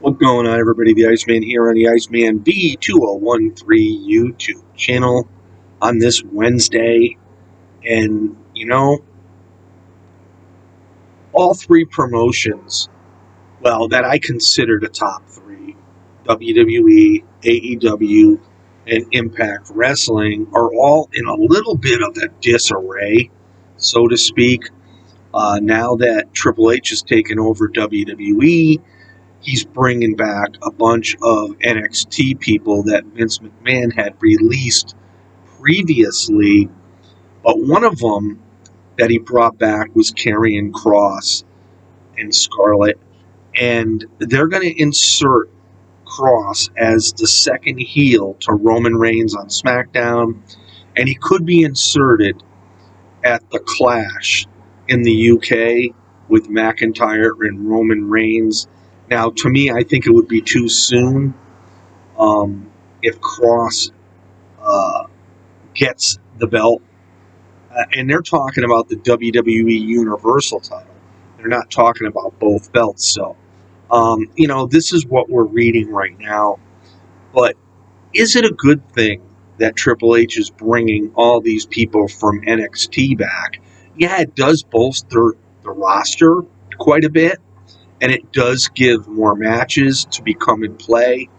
What's going on, everybody? The Iceman here on the Iceman B2013 YouTube channel on this Wednesday. And, all three promotions, well, that I consider the top three, WWE, AEW, and Impact Wrestling, are all in a little bit of a disarray, so to speak. Now that Triple H has taken over WWE, he's bringing back a bunch of NXT people that Vince McMahon had released previously, but one of them that he brought back was Karrion Kross and Scarlett, and they're going to insert Kross as the second heel to Roman Reigns on SmackDown, and he could be inserted at the Clash in the UK with McIntyre and Roman Reigns. Now, to me, I think it would be too soon if Kross gets the belt. And they're talking about the WWE Universal title. They're not talking about both belts. So, this is what we're reading right now. But is it a good thing that Triple H is bringing all these people from NXT back? Yeah, it does bolster the roster quite a bit, and it does give more matches to become in play.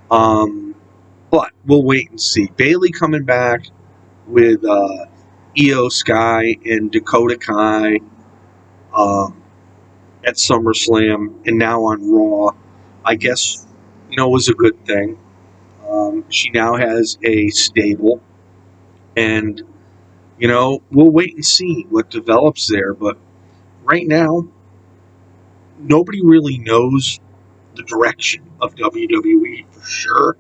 But we'll wait and see. Bayley coming back with Io Sky and Dakota Kai at SummerSlam and now on Raw, I guess, was a good thing. She now has a stable, and, we'll wait and see what develops there. But right now, nobody really knows the direction of WWE for sure.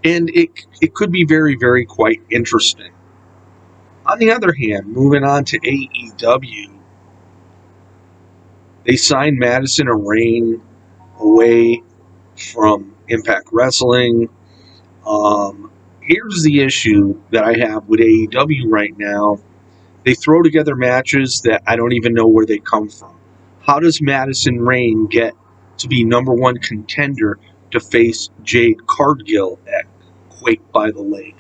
And it could be very, very quite interesting. On the other hand, moving on to AEW, they signed Madison and Rain away from Impact Wrestling. Here's the issue that I have with AEW right now. They throw together matches that I don't even know where they come from. How does Madison Rain get to be number one contender to face Jade Cargill at Quake by the Lake?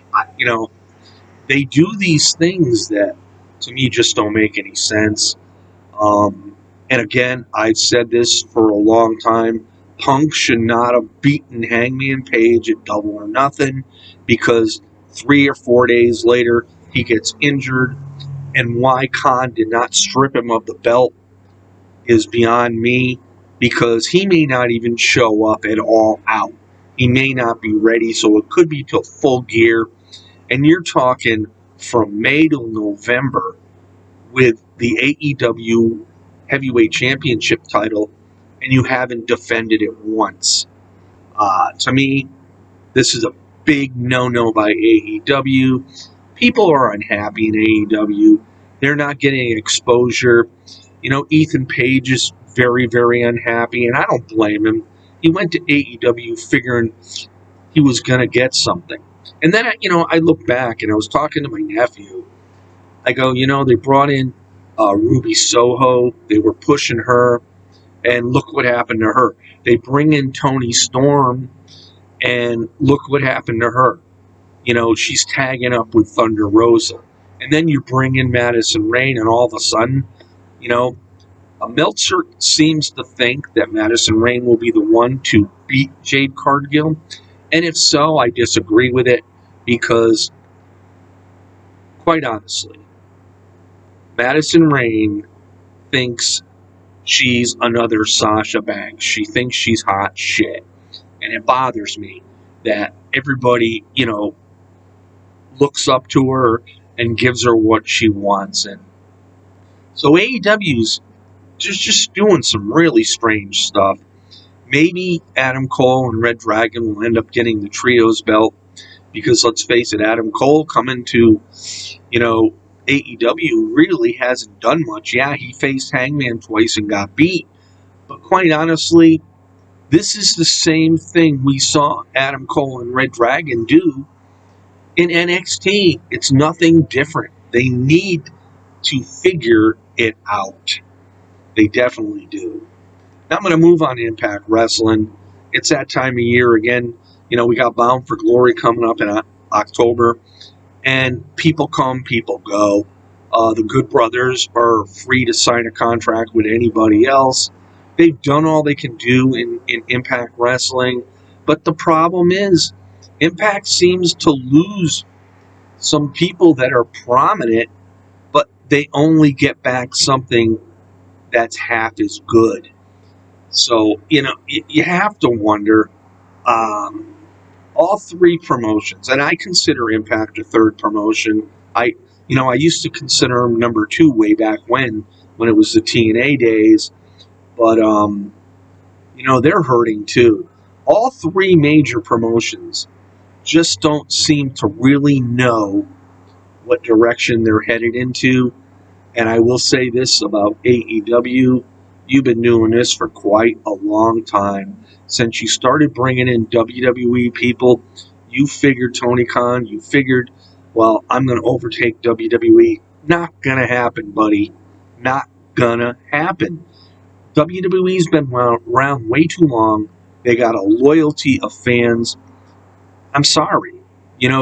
They do these things that, to me, just don't make any sense. And again, I've said this for a long time. Punk should not have beaten Hangman Page at Double or Nothing because 3 or 4 days later, he gets injured. And why Khan did not strip him of the belt is beyond me, because he may not even show up at all out. He may not be ready, so it could be till full gear. And you're talking from May to November with the AEW Heavyweight Championship title, and you haven't defended it once. To me, this is a big no-no by AEW. People are unhappy in AEW. They're not getting exposure. Ethan Page is very, very unhappy, and I don't blame him. He went to AEW figuring he was going to get something. And then, I look back, and I was talking to my nephew. I go, they brought in Ruby Soho. They were pushing her, and look what happened to her. They bring in Toni Storm, and look what happened to her. She's tagging up with Thunder Rosa. And then you bring in Madison Rain, and all of a sudden, Meltzer seems to think that Madison Rain will be the one to beat Jade Cargill. And if so, I disagree with it, because, quite honestly, Madison Rain thinks she's another Sasha Banks. She thinks she's hot shit. And it bothers me that everybody, looks up to her and gives her what she wants. And so AEW's just doing some really strange stuff. Maybe Adam Cole and Red Dragon will end up getting the Trios belt, because let's face it, Adam Cole coming to, AEW really hasn't done much. Yeah, he faced Hangman twice and got beat. But quite honestly, this is the same thing we saw Adam Cole and Red Dragon do in NXT. It's nothing different. They need to figure it out. They definitely do. Now I'm going to move on to Impact Wrestling. it's that time of year again. We got Bound for Glory coming up in October, and people come, people go. The Good Brothers are free to sign a contract with anybody else. They've done all they can do in Impact Wrestling, but the problem is, Impact seems to lose some people that are prominent, but they only get back something that's half as good. So, you have to wonder. Um, all three promotions, and I consider Impact a third promotion. I used to consider them number two way back when it was the TNA days, but they're hurting too. All three major promotions just don't seem to really know what direction they're headed into. And I will say this about AEW: you've been doing this for quite a long time. Since you started bringing in WWE people, you figured, Tony Khan, well, I'm going to overtake WWE. Not going to happen, buddy. Not going to happen. WWE's been around way too long. They got a loyalty of fans. I'm sorry. You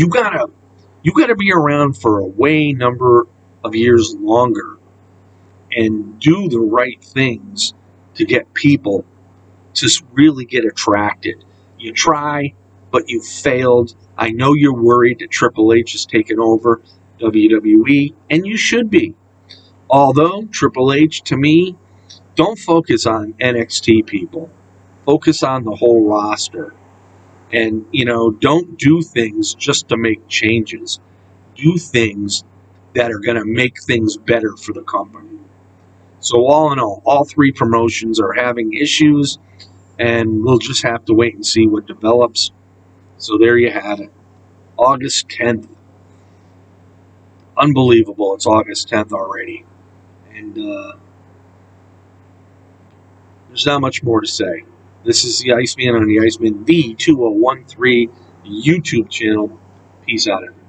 gotta be around for a way number of years longer and do the right things to get people to really get attracted. You try, but you failed. I know you're worried that Triple H is taking over WWE, and you should be. Although Triple H, to me, don't focus on NXT people. Focus on the whole roster. And, don't do things just to make changes. Do things that are going to make things better for the company. So all in all three promotions are having issues, and we'll just have to wait and see what develops. So there you have it. August 10th. Unbelievable. It's August 10th already. And there's not much more to say. This is the Iceman on the Iceman V2013 YouTube channel. Peace out, everybody.